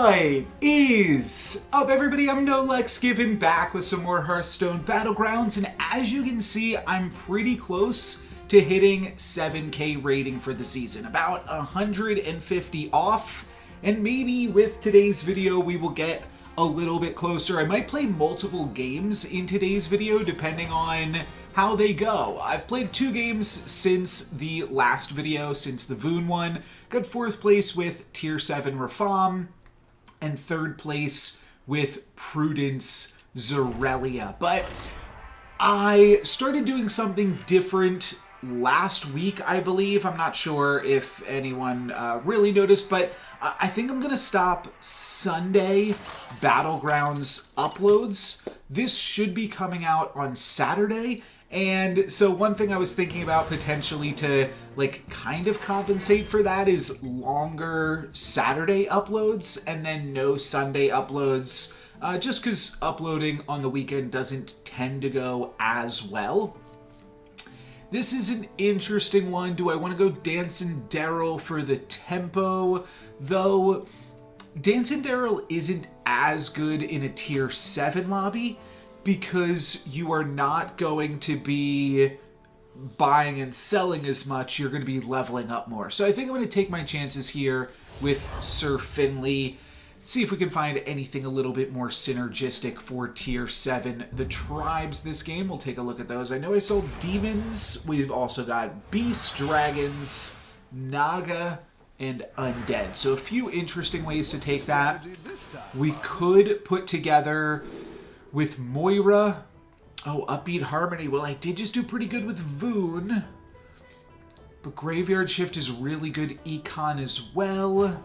What is up, everybody? I'm Nolex, giving back with some more Hearthstone Battlegrounds, and as you can see, I'm pretty close to hitting 7k rating for the season. About 150 off, and maybe with today's video we will get a little bit closer. I might play multiple games in today's video depending on how they go. I've played 2 games since the last video, since the Voon one. Got 4th place with Tier 7 Rafam, and 3rd place with Prudence Zorelia. But I started doing something different last week, I believe. I'm not sure if anyone really noticed, but I think I'm going to stop Sunday Battlegrounds uploads. This should be coming out on Saturday. And so one thing I was thinking about potentially to kind of compensate for that is longer Saturday uploads and then no Sunday uploads, just because uploading on the weekend doesn't tend to go as well. This is an interesting one. Do I want to go Dancin' Daryl for the tempo? Though Dancin' Daryl isn't as good in a Tier 7 lobby, because you are not going to be buying and selling as much. You're going to be leveling up more. So I think I'm going to take my chances here with Sir Finley. See if we can find anything a little bit more synergistic for Tier 7. The tribes this game, we'll take a look at those. I know I sold demons. We've also got beasts, dragons, Naga, and undead. So a few interesting ways to take that. We could put together with Moira. Oh, Upbeat Harmony. Well, I did just do pretty good with Voon. But Graveyard Shift is really good econ as well.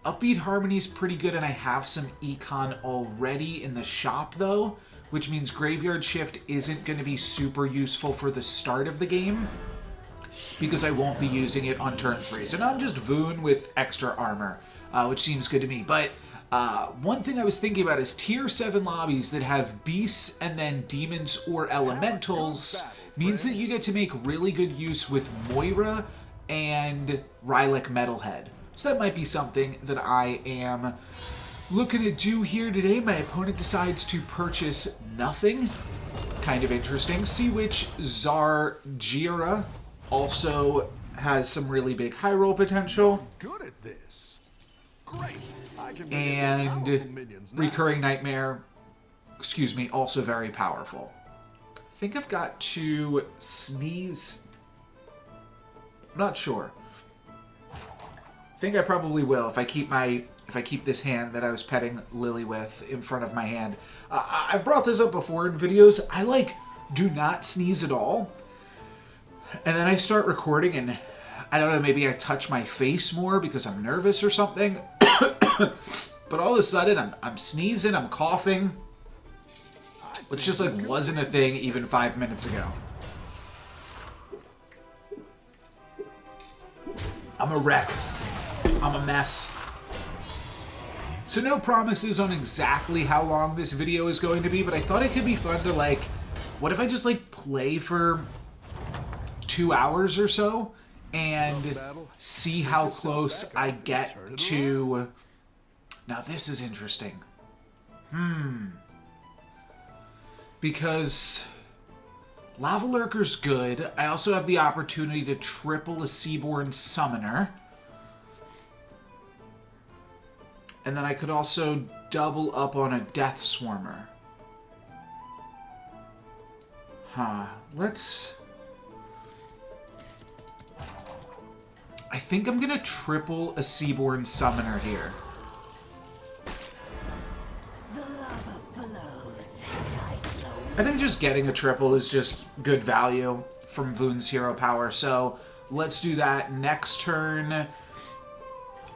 Upbeat Harmony is pretty good, and I have some econ already in the shop, though, which means Graveyard Shift isn't going to be super useful for the start of the game, because I won't be using it on turn 3. So now I'm just Voon with extra armor, which seems good to me. But one thing I was thinking about is Tier 7 lobbies that have beasts and then demons or elementals means that you get to make really good use with Moira and Rylak Metalhead. So that might be something that I am looking to do here today. My opponent decides to purchase nothing. Kind of interesting. See which Zarjira also has some really big high roll potential. Good at this. Great. And Recurring Nightmare, also very powerful. I think I've got to sneeze. I'm not sure. I think I probably will if I keep this hand that I was petting Lily with in front of my hand. I've brought this up before in videos. I do not sneeze at all. And then I start recording and I don't know, maybe I touch my face more because I'm nervous or something. But all of a sudden, I'm sneezing, I'm coughing, which just wasn't a thing even 5 minutes ago. I'm a wreck. I'm a mess. So no promises on exactly how long this video is going to be, but I thought it could be fun to what if I just play for 2 hours or so and see how close I get to... Now this is interesting. Because Lava Lurker's good. I also have the opportunity to triple a Seaborn Summoner. And then I could also double up on a Death Swarmer. Let's... I think I'm going to triple a Seaborn Summoner here. I think just getting a triple is just good value from Voon's hero power. So let's do that. Next turn,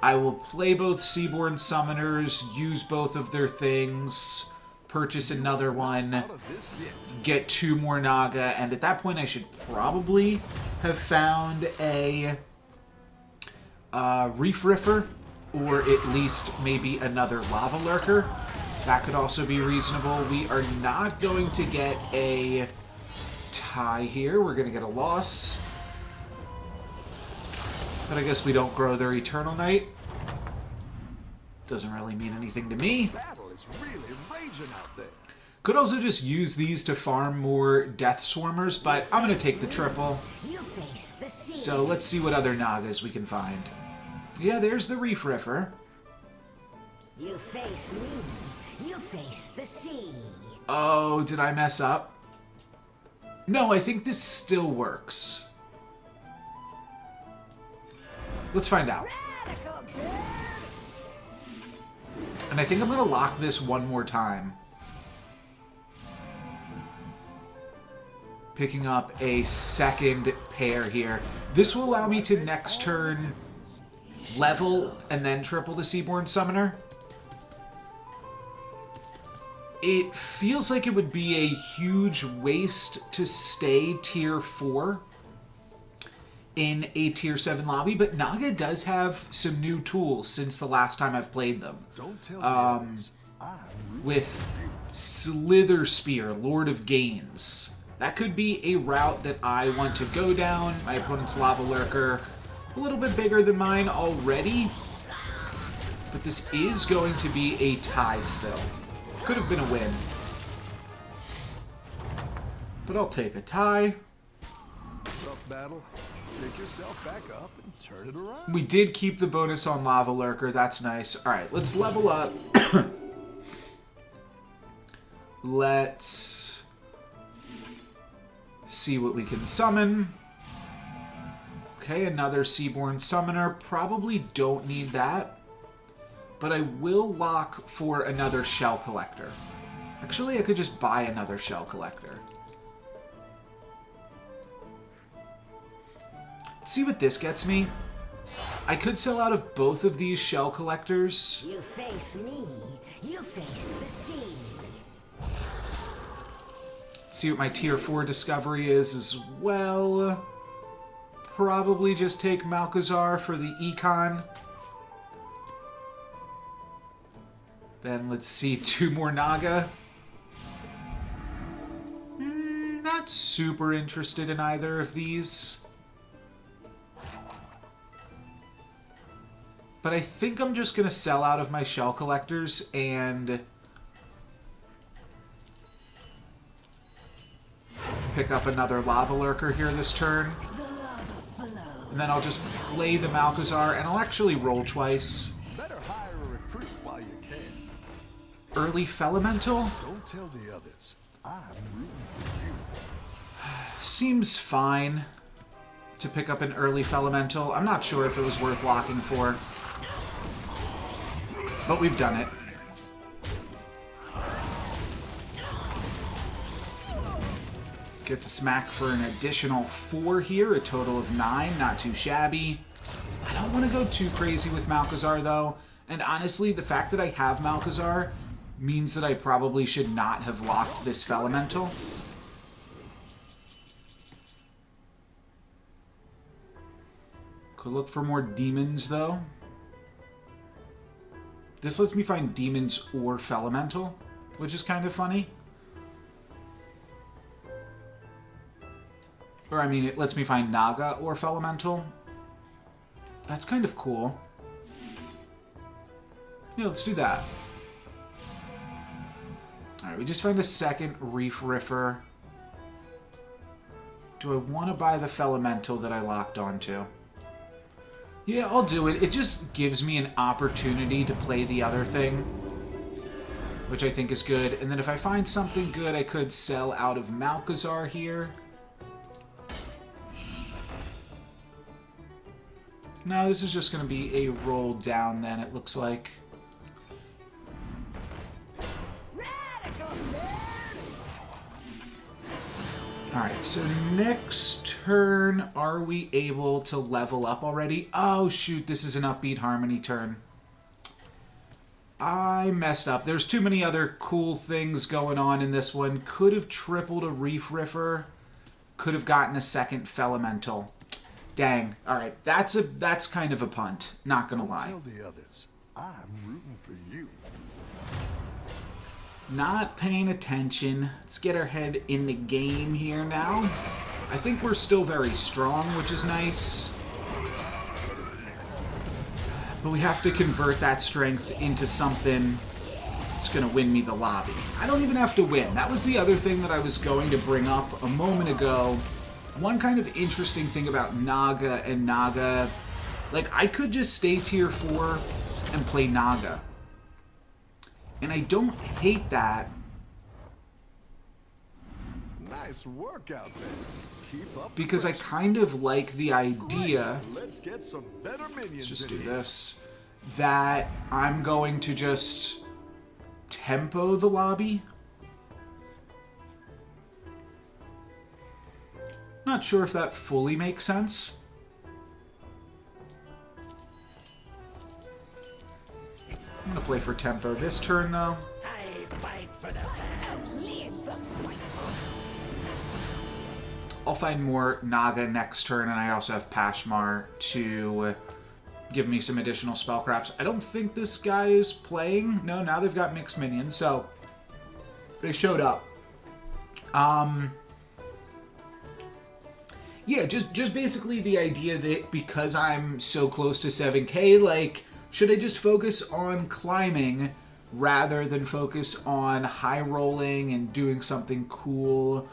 I will play both Seaborn Summoners, use both of their things, purchase another one, get 2 more Naga, and at that point I should probably have found a Reef Riffer, or at least maybe another Lava Lurker. That could also be reasonable. We are not going to get a tie here. We're going to get a loss. But I guess we don't grow their Eternal Night. Doesn't really mean anything to me. Battle is really raging out there. Could also just use these to farm more Death Swarmers, but I'm going to take the triple. So let's see what other Nagas we can find. Yeah, there's the Reef Riffer. You face me. You face the sea. Oh, did I mess up? No, I think this still works. Let's find out. And I think I'm going to lock this one more time. Picking up a second pair here. This will allow me to next turn level and then triple the Seaborn Summoner. It feels like it would be a huge waste to stay tier 4 in a tier 7 lobby, but Naga does have some new tools since the last time I've played them. Don't tell me With Slither Spear, Lord of Gains. That could be a route that I want to go down. My opponent's Lava Lurker, a little bit bigger than mine already, but this is going to be a tie still. Could have been a win. But I'll take a tie. Tough battle. Pick yourself back up and turn it around. We did keep the bonus on Lava Lurker. That's nice. Alright, let's level up. Let's see what we can summon. Okay, another Seaborn Summoner. Probably don't need that. But I will lock for another Shell Collector. Actually, I could just buy another Shell Collector. Let's see what this gets me. I could sell out of both of these Shell Collectors. You face me. You face the sea. See what my tier 4 discovery is as well. Probably just take Malkazar for the Econ. Then let's see 2 more Naga. Not super interested in either of these. But I think I'm just going to sell out of my Shell Collectors and pick up another Lava Lurker here this turn. And then I'll just play the Malkazar, and I'll actually roll twice. Better hire a recruit while you can. Early Felemental? Don't tell the others. I'm rooting for you. Seems fine to pick up an early Felemental. I'm not sure if it was worth locking for. But we've done it. Get to smack for an additional 4 here, a total of 9, not too shabby. I don't want to go too crazy with Malkazar though, and honestly, the fact that I have Malkazar means that I probably should not have locked this Felemental. Could look for more demons though. This lets me find demons or Felemental, which is kind of funny. Or, I mean, it lets me find Naga or Felemental. That's kind of cool. Yeah, let's do that. Alright, we just found a second Reef Riffer. Do I want to buy the Felemental that I locked onto? Yeah, I'll do it. It just gives me an opportunity to play the other thing, which I think is good. And then if I find something good, I could sell out of Malkazar here. No, this is just going to be a roll down then, it looks like. Alright, so next turn, are we able to level up already? Oh, shoot, this is an Upbeat Harmony turn. I messed up. There's too many other cool things going on in this one. Could have tripled a Reef Riffer. Could have gotten a second Felemental. Dang. Alright, that's kind of a punt. Not gonna lie. Tell the others. I'm rooting for you. Not paying attention. Let's get our head in the game here now. I think we're still very strong, which is nice. But we have to convert that strength into something that's going to win me the lobby. I don't even have to win. That was the other thing that I was going to bring up a moment ago. One kind of interesting thing about Naga and Naga, like, I could just stay tier 4 and play Naga. And I don't hate that. Nice work out there. Keep up Because I kind of like the idea. Let's get some better minions. Let's just in do here. this. That I'm going to just tempo the lobby. Not sure if that fully makes sense. I'm gonna play for tempo this turn though. I fight for the outlives the spiteful. I'll find more Naga next turn, and I also have Pashmar to give me some additional spellcrafts. I don't think this guy is playing. No, now they've got mixed minions, so they showed up. Yeah, just basically the idea that because I'm so close to 7k, like, should I just focus on climbing rather than focus on high rolling and doing something cool?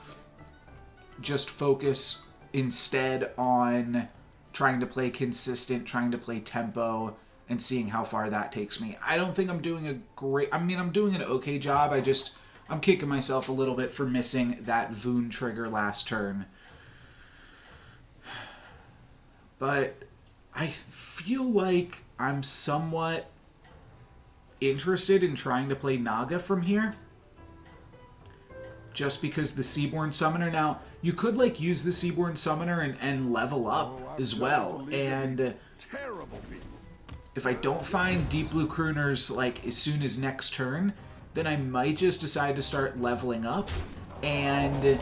Just focus instead on trying to play consistent, trying to play tempo, and seeing how far that takes me. I don't think I'm doing a great... I mean, I'm doing an okay job. I'm kicking myself a little bit for missing that Voon trigger last turn. But I feel like I'm somewhat interested in trying to play Naga from here. Just because the Seaborn Summoner... Now, you could, like, use the Seaborn Summoner and level up as well. And if I don't find Deep Blue Crooners, like, as soon as next turn, then I might just decide to start leveling up and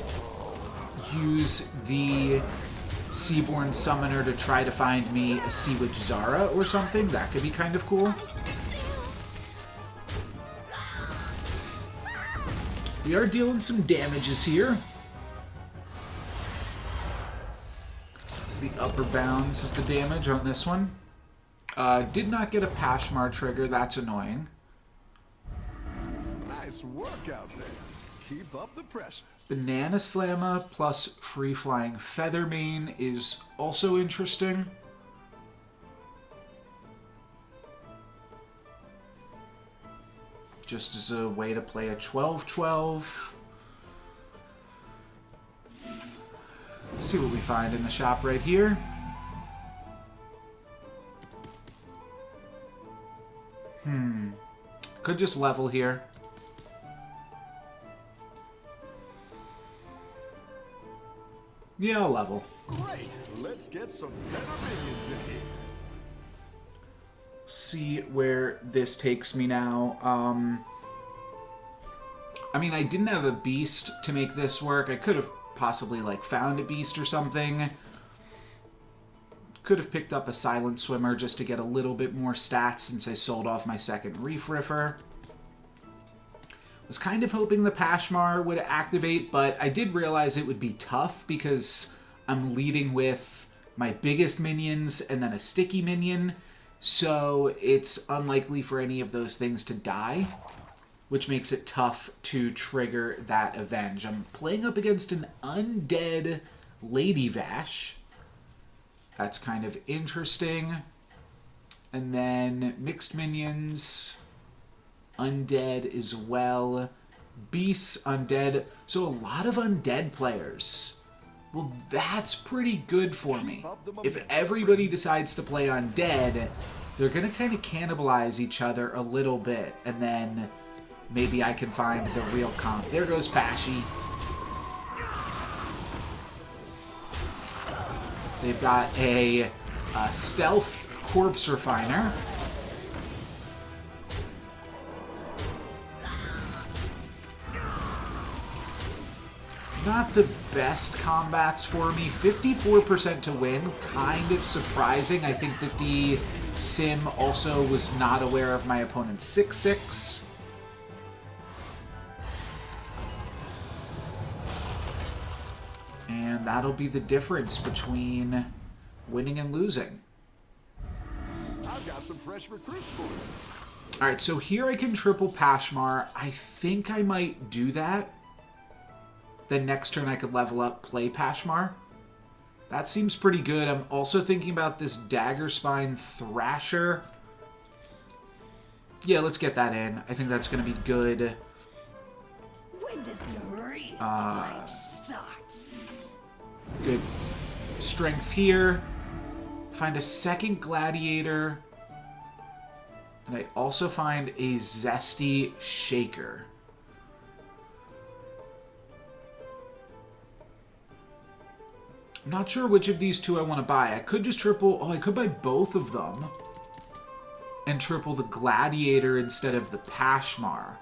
use the Seaborn Summoner to try to find me a Sea Witch Zara or something. That could be kind of cool. We are dealing some damages here. It's the upper bounds of the damage on this one. Did not get a Pashmar trigger. That's annoying. Nice work out there. Keep up the pressure. Banana Slamma plus Free Flying Feathermane is also interesting. Just as a way to play a 12-12. Let's see what we find in the shop right here. Could just level here. Yeah, I'll level. Great. Let's get some better minions in here. See where this takes me now. I mean, I didn't have a beast to make this work. I could have possibly, like, found a beast or something. Could have picked up a Silent Swimmer just to get a little bit more stats since I sold off my second Reef Riffer. Was kind of hoping the Pashmar would activate, but I did realize it would be tough because I'm leading with my biggest minions and then a sticky minion, so it's unlikely for any of those things to die, which makes it tough to trigger that Avenge. I'm playing up against an undead Lady Vash. That's kind of interesting. And then mixed minions... Undead as well. Beasts, undead. So a lot of undead players. Well, that's pretty good for me. If everybody decides to play undead, they're going to kind of cannibalize each other a little bit. And then maybe I can find the real comp. There goes Pashy. They've got a stealthed Corpse Refiner. Not the best combats for me. 54% to win, kind of surprising. I think that the Sim also was not aware of my opponent's 6-6. And that'll be the difference between winning and losing. I've got got some fresh recruits for you. Alright, so here I can triple Pashmar. I think I might do that. Then next turn I could level up, play Pashmar. That seems pretty good. I'm also thinking about this Dagger Spine Thrasher. Yeah, let's get that in. I think that's going to be good. When does the real fight start? Good strength here. Find a second Gladiator. And I also find a Zesty Shaker. I'm not sure which of these two I want to buy. I could just triple... Oh, I could buy both of them. And triple the Gladiator instead of the Pashmar.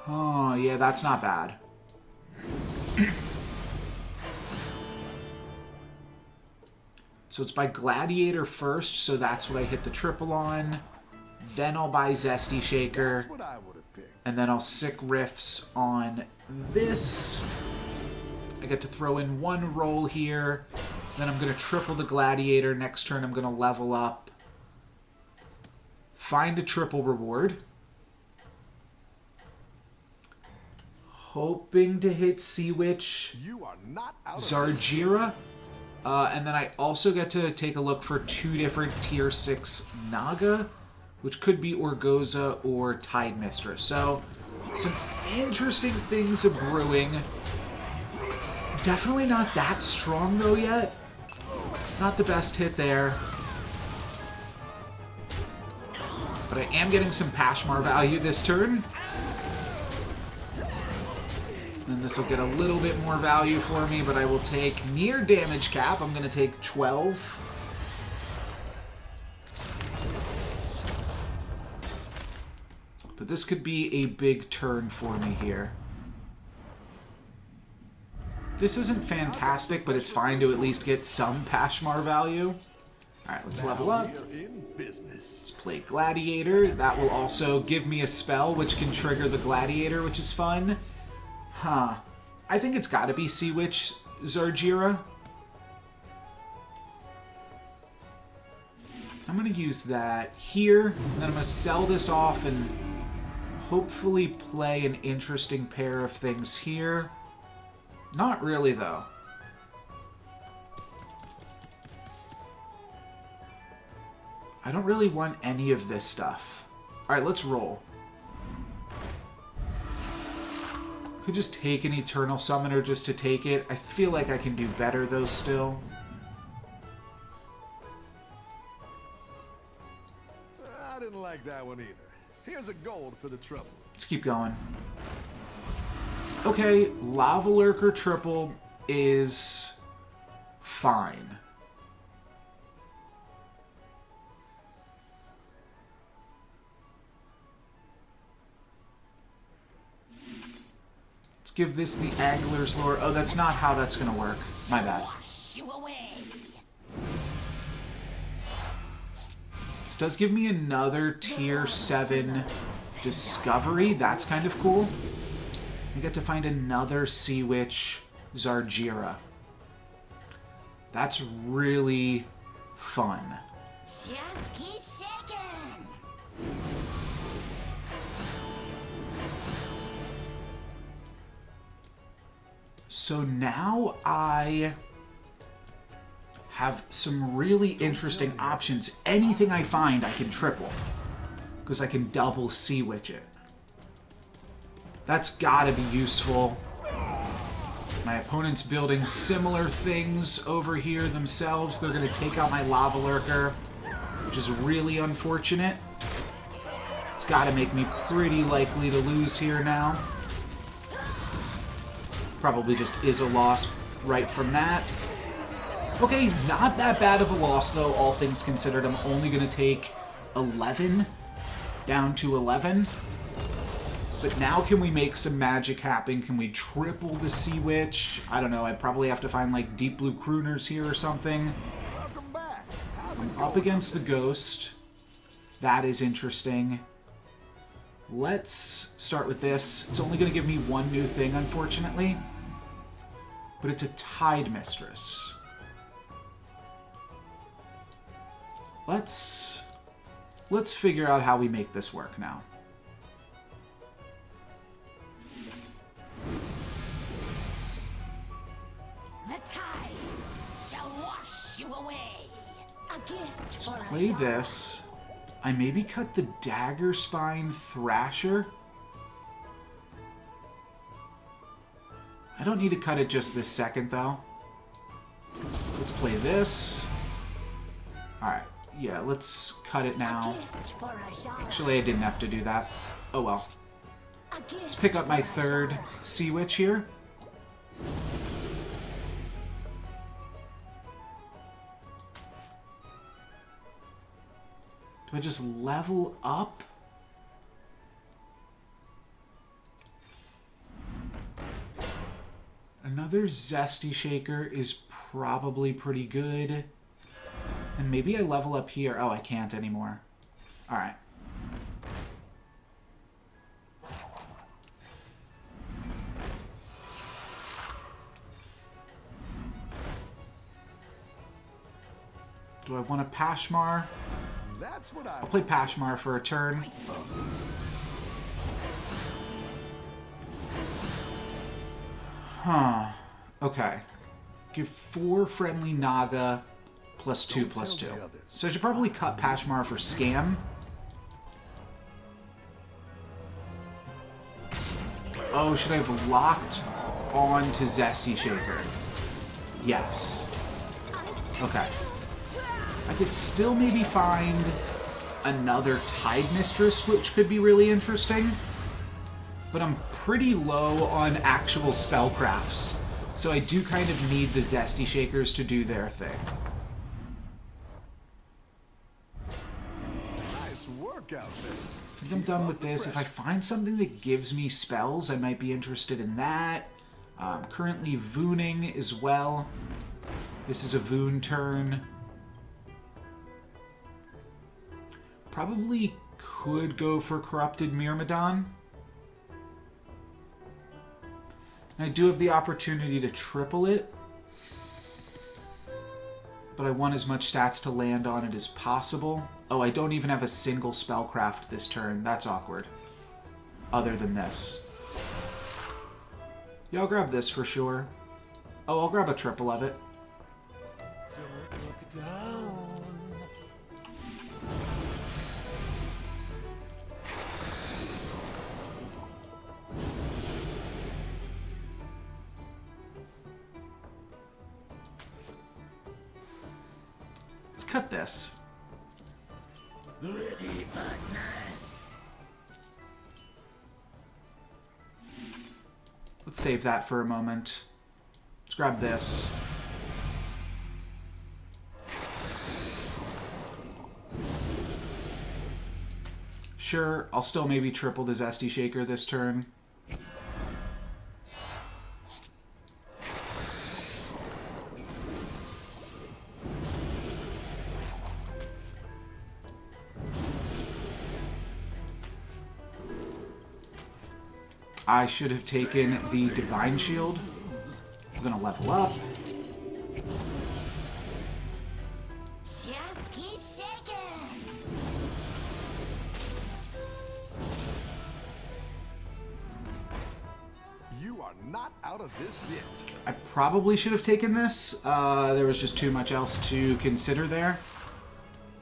Oh, yeah, that's not bad. So it's by Gladiator first, so that's what I hit the triple on. Then I'll buy Zesty Shaker. That's what I would have picked. And then I'll sick riffs on this. I get to throw in one roll here. Then I'm going to triple the Gladiator. Next turn I'm going to level up. Find a triple reward. Hoping to hit Sea Witch. You are not out of Zarjira. And then I also get to take a look for 2 different tier 6 Naga, which could be Orgoza or Tide Mistress. So, some interesting things are brewing. Definitely not that strong though yet. Not the best hit there. But I am getting some Pashmar value this turn. And this will get a little bit more value for me, but I will take near damage cap. I'm going to take 12. But this could be a big turn for me here. This isn't fantastic, but it's fine to at least get some Pashmar value. Alright, let's level up. Let's play Gladiator. That will also give me a spell, which can trigger the Gladiator, which is fun. Huh. I think it's gotta be Sea Witch Zarjira. I'm gonna use that here, and then I'm gonna sell this off and hopefully play an interesting pair of things here. Not really, though. I don't really want any of this stuff. Alright, let's roll. Could just take an Eternal Summoner just to take it. I feel like I can do better, though, still. I didn't like that one either. Here's a gold for the trouble. Let's keep going. Okay, Lava Lurker triple is fine. Let's give this the Angler's Lure. Oh, that's not how that's going to work. My bad. Wash you away. This does give me another tier 7 discovery. That's kind of cool. I get to find another Sea Witch Zarjira. That's really fun. Just keep shaking. So now I have some really interesting options. Anything I find, I can triple. Because I can double Sea Witch it. That's gotta be useful. My opponent's building similar things over here themselves. They're gonna take out my Lava Lurker, which is really unfortunate. It's gotta make me pretty likely to lose here now. Probably just is a loss right from that. Okay, not that bad of a loss though, all things considered. I'm only gonna take 11, down to 11. But now can we make some magic happen? Can we triple the Sea Witch? I don't know, I'd probably have to find like Deep Blue Crooners here or something. Welcome back. I'm up against the Ghost. That is interesting. Let's start with this. It's only going to give me one new thing, unfortunately. But it's a Tide Mistress. Let's let's figure out how we make this work now. The tides shall wash you away. A gift for Play this. I maybe cut the Dagger Spine Thrasher. I don't need to cut it just this second, though. Let's play this. Alright, yeah, let's cut it now. Actually, I didn't have to do that. Oh well. Let's pick up my third Sea Witch here. Do I just level up? Another Zesty Shaker is probably pretty good. And maybe I level up here. Oh, I can't anymore. Alright. Do I want a Pashmar? That's what I'll play Pashmar for a turn. Huh. Okay. Give 4 friendly Naga +2/+2. So I should probably cut Pashmar for Scam. Oh, should I have locked on to Zesty Shaker? Yes. Okay. I could still maybe find another Tide Mistress, which could be really interesting. But I'm pretty low on actual spellcrafts, so I do kind of need the Zesty Shakers to do their thing. Nice work out there. I think I'm done with this. If I find something that gives me spells, I might be interested in that. Currently Vooning as well. This is a Voon turn. Probably could go for Corrupted Myrmidon. And I do have the opportunity to triple it. But I want as much stats to land on it as possible. Oh, I don't even have a single spellcraft this turn. That's awkward. Other than this. Yeah, I'll grab this for sure. Oh, I'll grab a triple of it. Don't look down. Let's cut this. Let's save that for a moment. Let's grab this. Sure, I'll still maybe triple the Zesty Shaker this turn. I should have taken the Divine Shield. I'm gonna level up. Just keep shaking. You are not out of this yet. I probably should have taken this. There was just too much else to consider there.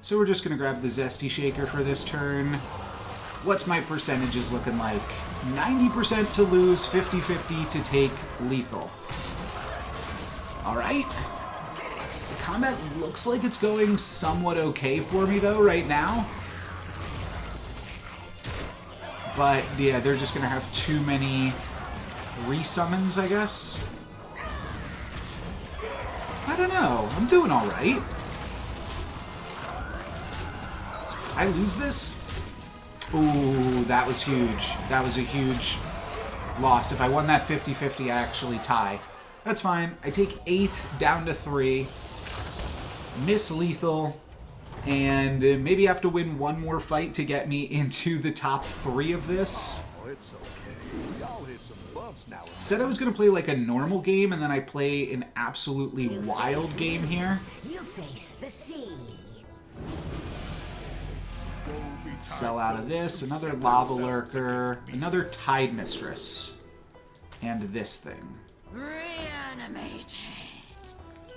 So we're just gonna grab the Zesty Shaker for this turn. What's my percentages looking like? 90% to lose, 50-50 to take lethal. Alright. The combat looks like it's going somewhat okay for me, though, right now. But, yeah, they're just going to have too many resummons, I guess. I don't know. I'm doing alright. I lose this? Ooh, that was huge. That was a huge loss. If I won that 50-50, I actually tie. That's fine. I take 8 down to 3. Miss lethal. And maybe have to win one more fight to get me into the top 3 of this. Oh, it's okay. Y'all hit some bumps now. Said I was going to play like a normal game, and then I play an absolutely wild game here. You face the sea. Sell out of this. Another Lava Lurker. Another Tide Mistress. And this thing. Reanimated.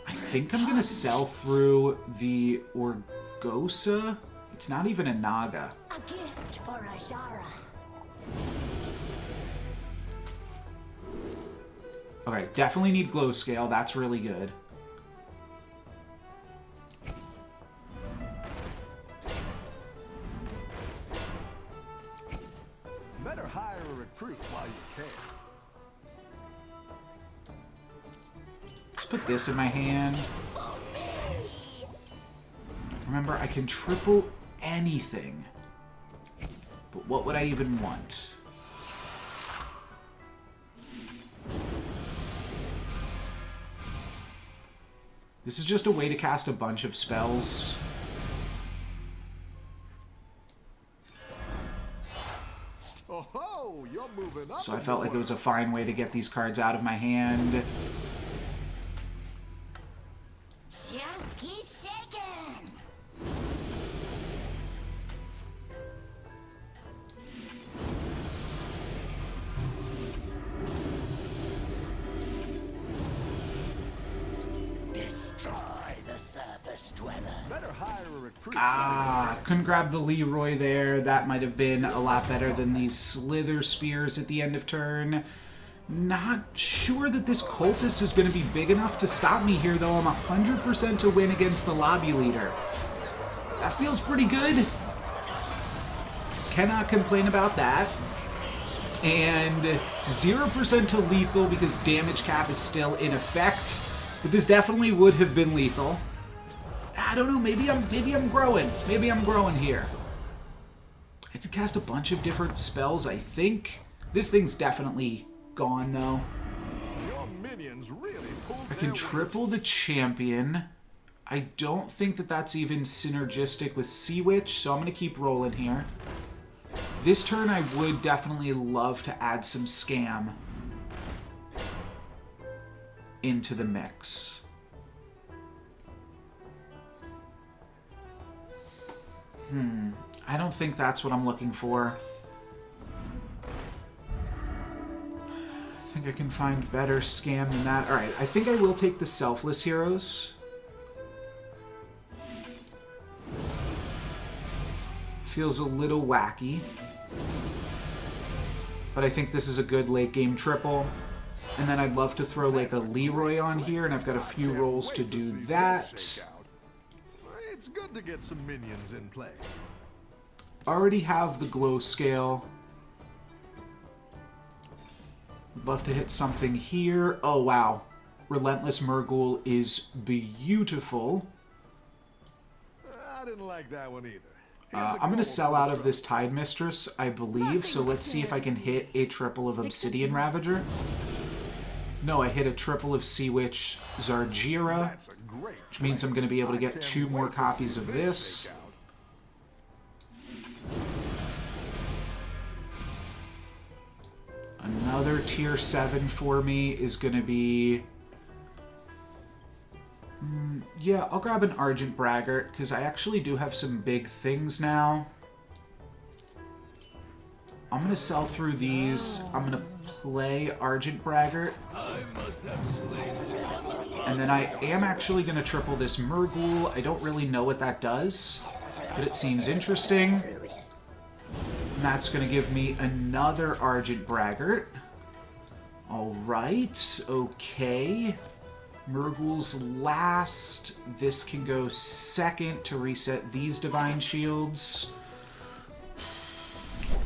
I think I'm going to sell through the Orgosa. It's not even a Naga. A gift for Ajara. Okay, definitely need glow scale. That's really good. Better hire a recruit while you can. Let's put this in my hand. Remember, I can triple anything. But what would I even want? This is just a way to cast a bunch of spells. Oh, you're moving up. So I felt like it was a fine way to get these cards out of my hand. Just keep shaking. Destroy the surface dweller. Better hire a recruit. Ah, couldn't grab the Leroy there. That might have been a lot better than these Slither Spears at the end of turn. Not sure that this Cultist is going to be big enough to stop me here, though. I'm 100% to win against the lobby leader. That feels pretty good. Cannot complain about that. And 0% to lethal because damage cap is still in effect. But this definitely would have been lethal. I don't know, maybe I'm growing. Maybe I'm growing here. I have to cast a bunch of different spells, I think. This thing's definitely gone, though. Your minions really pulled I can triple the champion. I don't think that that's even synergistic with Sea Witch, so I'm going to keep rolling here. This turn, I would definitely love to add some Scam into the mix. I don't think that's what I'm looking for. I think I can find better Scam than that. Alright, I think I will take the Selfless Heroes. Feels a little wacky. But I think this is a good late game triple. And then I'd love to throw like a Leroy on here, and I've got a few rolls to do that. It's good to get some minions in play. Already have the glow scale. Would love to hit something here. Oh, wow. Relentless Murghul is beautiful. I didn't like that one either. I'm going to sell out of this Tide Mistress, I believe, so let's see if I can hit a triple of Obsidian Ravager. No, I hit a triple of Sea Witch Zargira, which means I'm going to be able to get 2 more copies of this. Another tier 7 for me is going to be... yeah, I'll grab an Argent Braggart, because I actually do have some big things now. I'm going to sell through these. I'm going to play Argent Braggart. And then I am actually going to triple this Murghul. I don't really know what that does, but it seems interesting. And that's going to give me another Argent Braggart. Alright, okay. Murghul's last. This can go second to reset these Divine Shields.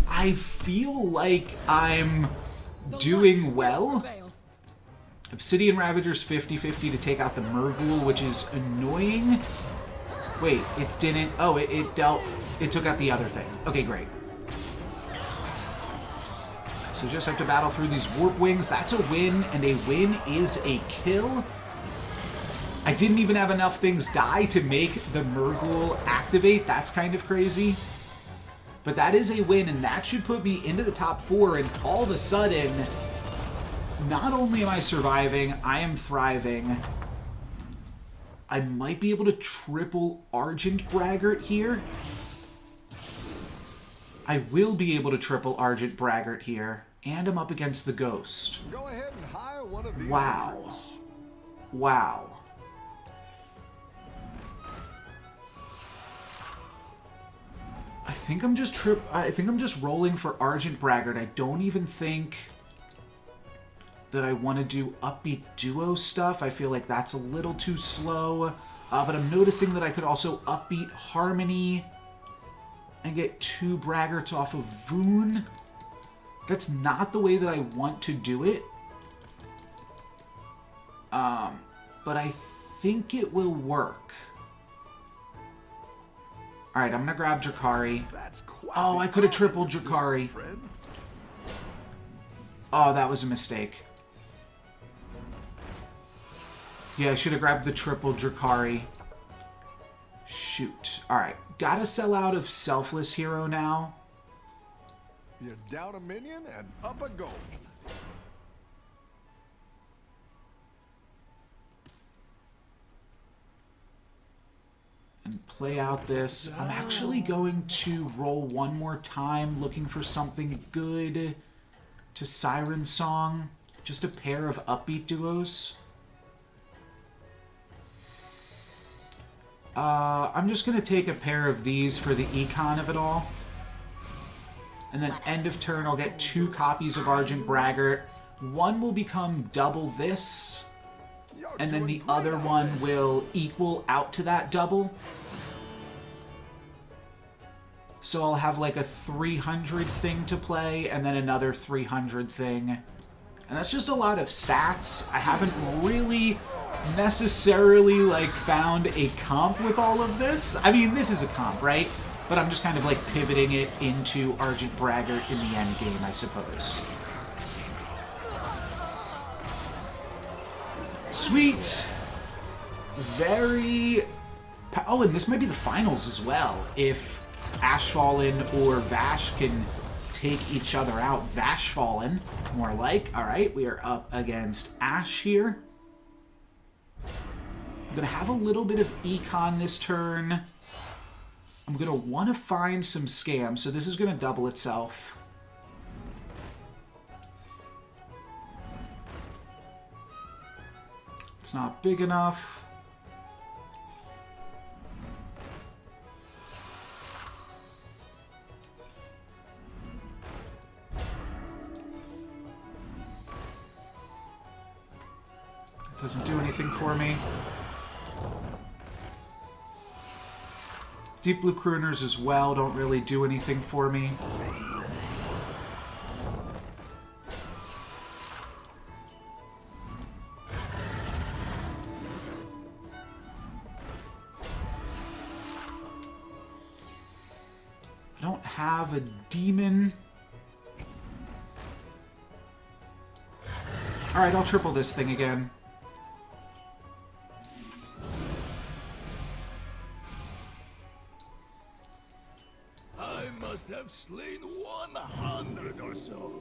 I feel like I'm doing well. Obsidian Ravager's 50-50 to take out the Murghul, which is annoying. Wait, it didn't... oh, it dealt... it took out the other thing. Okay, great. So just have to battle through these Warp Wings. That's a win, and a win is a kill. I didn't even have enough things die to make the Murghul activate. That's kind of crazy. But that is a win, and that should put me into the top 4, and all of a sudden, not only am I surviving, I am thriving. I might be able to triple Argent Braggart here. I will be able to triple Argent Braggart here. And I'm up against the Ghost. Go ahead and hire one of these Wow. recruits. Wow. I think I'm just rolling for Argent Braggart. I don't even think that I want to do upbeat duo stuff. I feel like that's a little too slow. But I'm noticing that I could also upbeat Harmony and get 2 Braggarts off of Voon. That's not the way that I want to do it. But I think it will work. Alright, I'm going to grab Drakari. That's quite Oh, I could have tripled Drakari. friend. Oh, that was a mistake. Yeah, I should have grabbed the triple Drakari. Shoot. Alright, gotta sell out of Selfless Hero now. You're down a minion and up a gold. And play out this. I'm actually going to roll one more time, looking for something good to Siren Song. Just a pair of upbeat duos. I'm just going to take a pair of these for the econ of it all. And then end of turn, I'll get 2 copies of Argent Braggart. One will become double this, and then the other one will equal out to that double. So I'll have like a 300 thing to play, and then another 300 thing. And that's just a lot of stats. I haven't really necessarily like found a comp with all of this. I mean, this is a comp, right? But I'm just kind of like pivoting it into Argent Braggart in the end game, I suppose. Sweet. Very... Oh, and this might be the finals as well. If Ashfallen or Vash can take each other out. Vashfallen, more like. Alright, we are up against Ash here. I'm going to have a little bit of econ this turn. I'm going to want to find some scams, so this is going to double itself. It's not big enough. It doesn't do anything for me. Deep Blue Crooners as well don't really do anything for me. I don't have a demon. Alright, I'll triple this thing again. Must have slain 100 or so.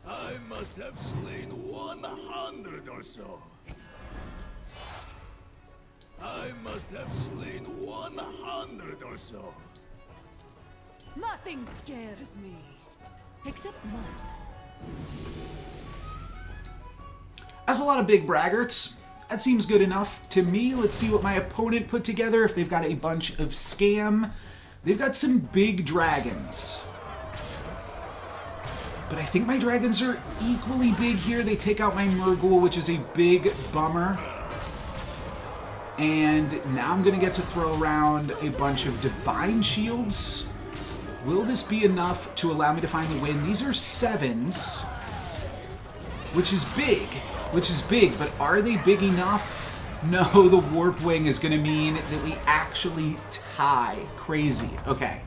I must have slain 100 or so. I must have slain 100 or so. Nothing scares me. Except mice. That's a lot of big braggarts. That seems good enough to me. Let's see what my opponent put together. If they've got a bunch of scam. They've got some big dragons. But I think my dragons are equally big here. They take out my Murghol, which is a big bummer. And now I'm going to get to throw around a bunch of Divine Shields. Will this be enough to allow me to find a win? These are 7s, which is big. But are they big enough? No, the Warp Wing is going to mean that we actually tie. Crazy. Okay.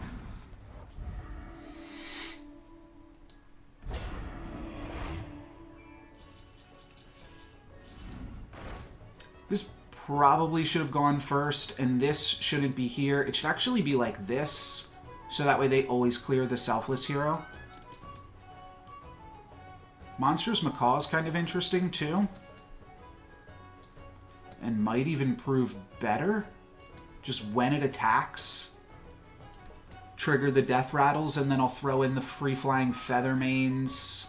This probably should have gone first, and this shouldn't be here. It should actually be like this, so that way they always clear the Selfless Hero. Monstrous Macaw is kind of interesting, too. and might even prove better. Just when it attacks, trigger the death rattles, and then I'll throw in the free-flying feather mains.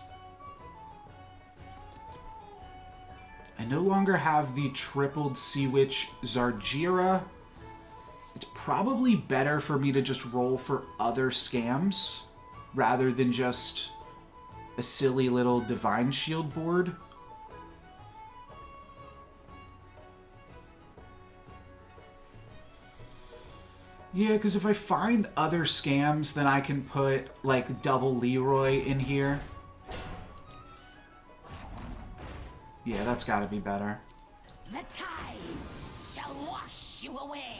I no longer have the tripled Sea Witch Zargira. It's probably better for me to just roll for other scams rather than just a silly little Divine Shield board. Yeah, because if I find other scams, then I can put, like, double Leroy in here. Yeah, that's got to be better. The tides shall wash you away.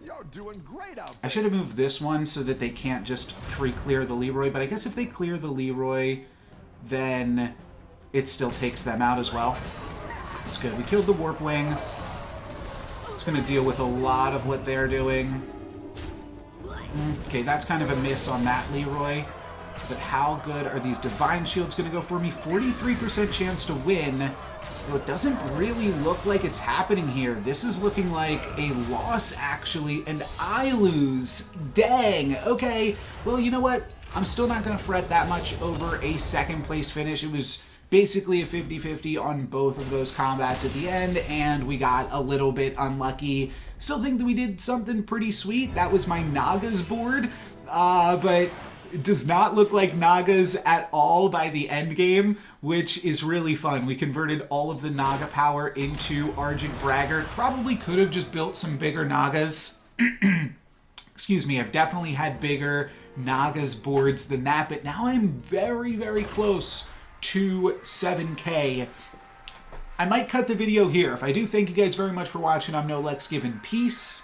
You're doing great out there. I should have moved this one so that they can't just free clear the Leroy, but I guess if they clear the Leroy, then it still takes them out as well. It's good. We killed the Warp Wing. It's going to deal with a lot of what they're doing. Okay, that's kind of a miss on that Leroy. But how good are these Divine Shields going to go for me? 43% chance to win. Though it doesn't really look like it's happening here. This is looking like a loss, actually, and I lose. Dang. Okay, well, you know what? I'm still not going to fret that much over a second place finish. It was basically a 50-50 on both of those combats at the end, and we got a little bit unlucky. Still think that we did something pretty sweet. That was my Nagas board, but it does not look like Nagas at all by the end game, which is really fun. We converted all of the Naga power into Argent Braggart. Probably could have just built some bigger Nagas. Excuse me, I've definitely had bigger Nagas boards than that, but now I'm very, very close to 7K. I might cut the video here. If I do, thank you guys very much for watching. I'm No Lex Given. Peace.